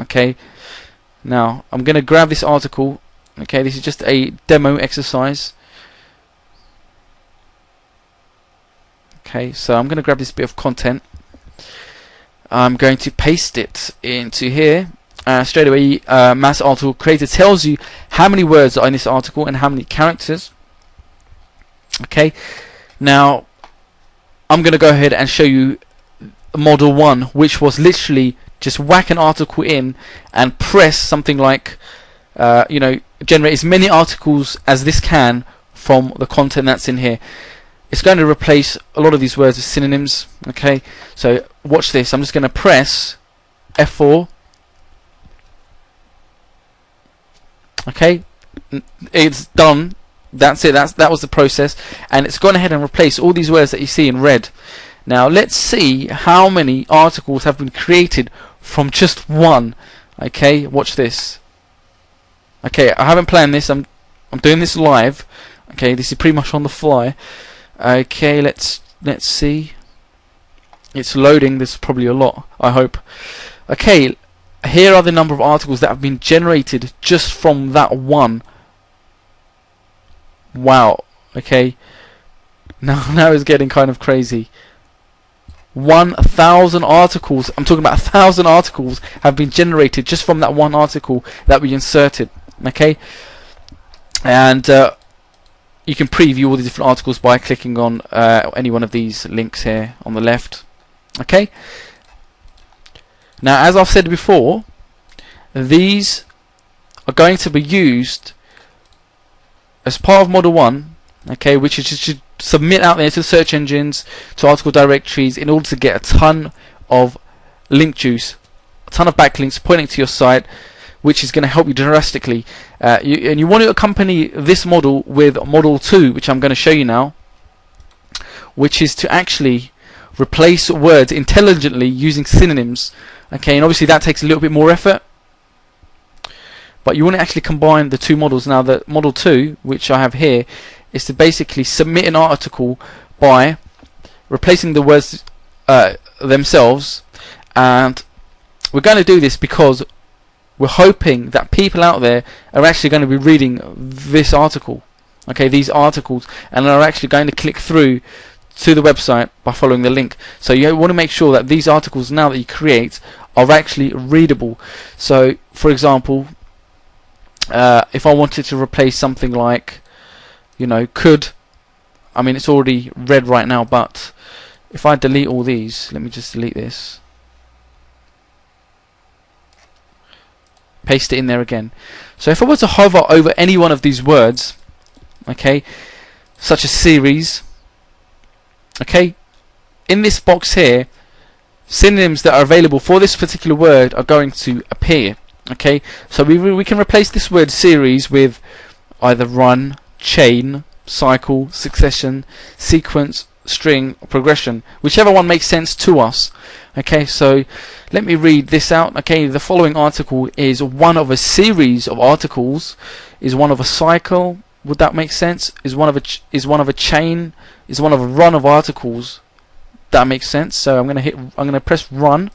Okay, now I'm going to grab this article. Okay, this is just a demo exercise. Okay, so I'm going to grab this bit of content. I'm going to paste it into here. Straight away, mass article creator tells you how many words are in this article and how many characters. Okay, now I'm going to go ahead and show you model 1, which was literally just whack an article in and press something like generate as many articles as this can from the content that's in here. It's going to replace a lot of these words with synonyms. Okay, so watch this. I'm just going to press F4. Okay, it's done. That's it. That was the process, and it's gone ahead and replaced all these words that you see in red. Now let's see how many articles have been created from just one. Okay, watch this. Okay, I haven't planned this. I'm doing this live. Okay, this is pretty much on the fly. Okay, let's see. It's loading. There's probably a lot, I hope. Okay, here are the number of articles that have been generated just from that one. Wow. Okay, now it's getting kind of crazy. 1,000 articles, I'm talking about 1,000 articles have been generated just from that one article that we inserted. Okay, and you can preview all the different articles by clicking on any one of these links here on the left. Okay, now as I've said before, these are going to be used as part of model 1, okay, which is just submit out there to search engines, to article directories, in order to get a ton of link juice, a ton of backlinks pointing to your site, which is going to help you drastically. And you want to accompany this model with model 2, which I'm going to show you now, which is to actually replace words intelligently using synonyms. Okay, and obviously that takes a little bit more effort, but you want to actually combine the two models. Now the model 2, which I have here, is to basically submit an article by replacing the words themselves, and we're going to do this because we're hoping that people out there are actually going to be reading this article, okay, these articles, and are actually going to click through to the website by following the link. So you want to make sure that these articles now that you create are actually readable. So for example, if I wanted to replace something like, could, I mean it's already read right now, but if I delete all these, let me just delete this, paste it in there again. So if I were to hover over any one of these words, okay, such as series, okay, in this box here, synonyms that are available for this particular word are going to appear. Okay, so we can replace this word series with either run, chain, cycle, succession, sequence, string, or progression, whichever one makes sense to us. Okay, so let me read this out. Okay, the following article is one of a series of articles, is one of a cycle. Would that make sense? Is one of a chain? Is one of a run of articles? That makes sense. So I'm going to press run.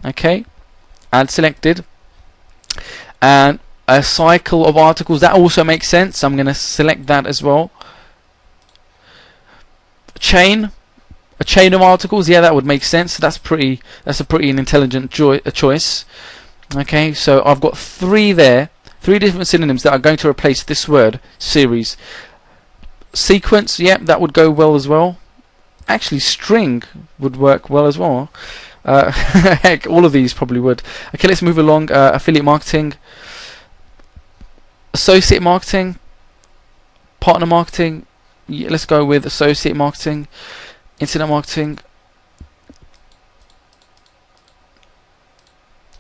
Okay, and selected. And a cycle of articles, that also makes sense. I'm going to select that as well. A chain of articles, yeah, that would make sense. That's a pretty intelligent choice. Okay, so I've got three different synonyms that are going to replace this word series. Sequence, yeah, that would go well as well. Actually, string would work well as well. Heck, all of these probably would. Okay, let's move along. Affiliate marketing, associate marketing, partner marketing. Yeah, let's go with associate marketing, internet marketing.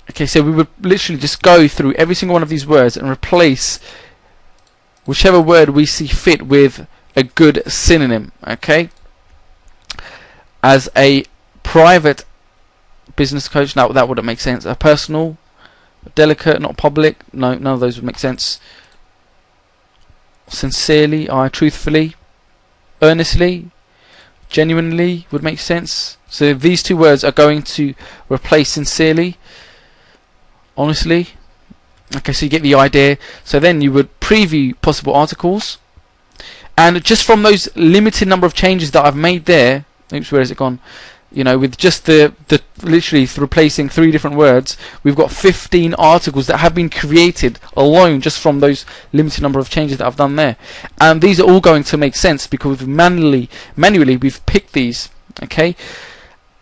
Okay, so we would literally just go through every single one of these words and replace whichever word we see fit with a good synonym. Okay, as a private business coach, now that wouldn't make sense. A personal, delicate, not public, no, none of those would make sense. Sincerely, truthfully, earnestly, genuinely would make sense. So these two words are going to replace sincerely. honestly. Okay, so you get the idea. So then you would preview possible articles, and just from those limited number of changes that I've made there, oops, where has it gone? You know, with just the literally replacing 3 different words, we've got 15 articles that have been created alone just from those limited number of changes that I've done there. And these are all going to make sense because we've manually we've picked these. Okay.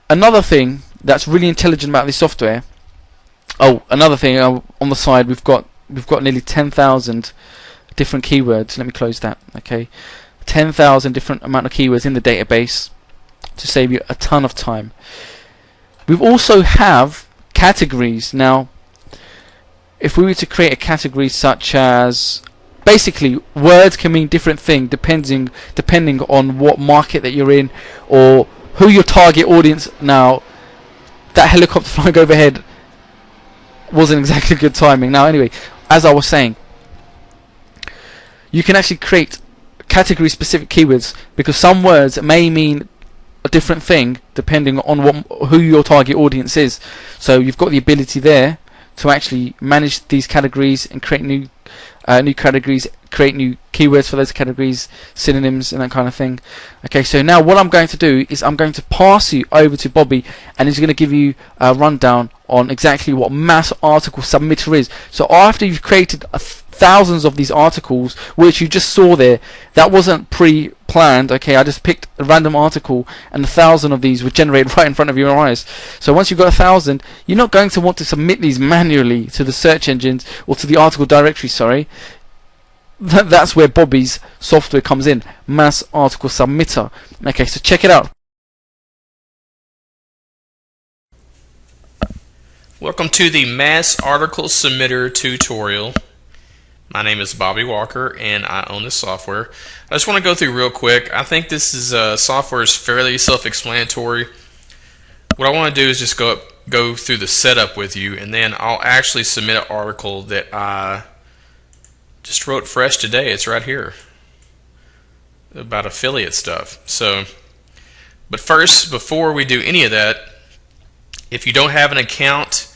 Another thing that's really intelligent about this software. Oh, another thing on the side, we've got nearly 10,000 different keywords. Let me close that. Okay, 10,000 different amount of keywords in the database to save you a ton of time. We also have categories. Now, if we were to create a category such as, basically, words can mean different things depending on what market that you're in or who your target audience. Now, that helicopter flying overhead wasn't exactly good timing. Now, anyway, as I was saying, you can actually create category specific keywords because some words may mean a different thing depending on who your target audience is. So you've got the ability there to actually manage these categories and create new categories, create new keywords for those categories, synonyms and that kind of thing. Okay, so now what I'm going to do is I'm going to pass you over to Bobby, and he's going to give you a rundown on exactly what mass article submitter is. So after you've created thousands of these articles, which you just saw there, that wasn't pre-planned. Okay, I just picked a random article and 1,000 of these were generated right in front of your eyes. So once you've got 1,000, you're not going to want to submit these manually to the search engines or to the article directory, sorry. That's where Bobby's software comes in, mass article submitter. Okay, so check it out. Welcome to the Mass Article Submitter tutorial. My name is Bobby Walker and I own this software. I just want to go through real quick. I think this is software is fairly self-explanatory. What I want to do is just go through the setup with you, and then I'll actually submit an article that I just wrote fresh today. It's right here about affiliate stuff. So, but first, before we do any of that, if you don't have an account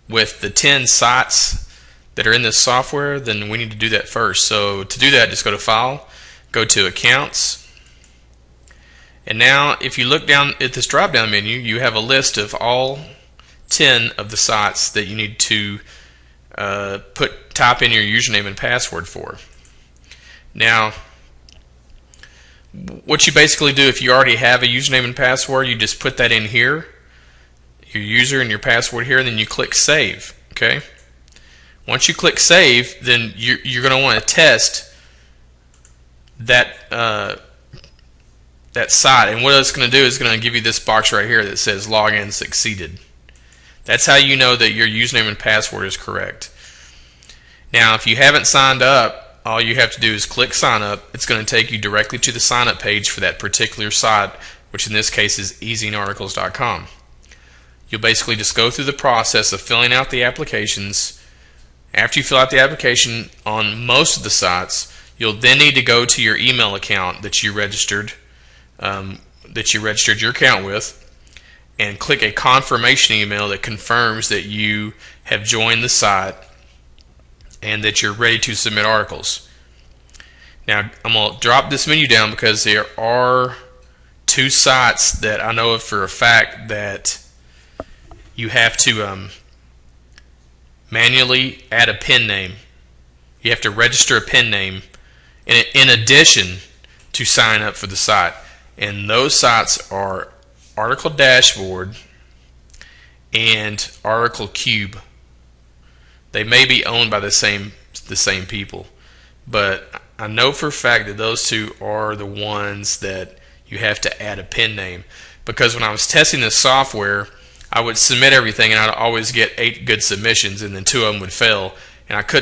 with the 10 sites that are in this software, then we need to do that first. So to do that, just go to File, go to Accounts, and now if you look down at this drop down menu, you have a list of all 10 of the sites that you need to type in your username and password for. Now, what you basically do, if you already have a username and password, you just put that in here, your user and your password here, and then you click Save. Okay. Once you click Save, then you're going to want to test that that site, and what it's going to do is going to give you this box right here that says Login Succeeded. That's how you know that your username and password is correct. Now, if you haven't signed up, all you have to do is click Sign Up. It's going to take you directly to the sign up page for that particular site, which in this case is easyarticles.com. You'll basically just go through the process of filling out the applications. After you fill out the application on most of the sites, you'll then need to go to your email account that you registered your account with, and click a confirmation email that confirms that you have joined the site and that you're ready to submit articles. Now, I'm going to drop this menu down because there are 2 sites that I know of for a fact that you have to manually add a pen name. You have to register a pen name in addition to sign up for the site. And those sites are Article Dashboard and Article Cube. They may be owned by the same people, but I know for a fact that those 2 are the ones that you have to add a pen name. Because when I was testing this software, I would submit everything and I'd always get 8 good submissions, and then 2 of them would fail, and I couldn't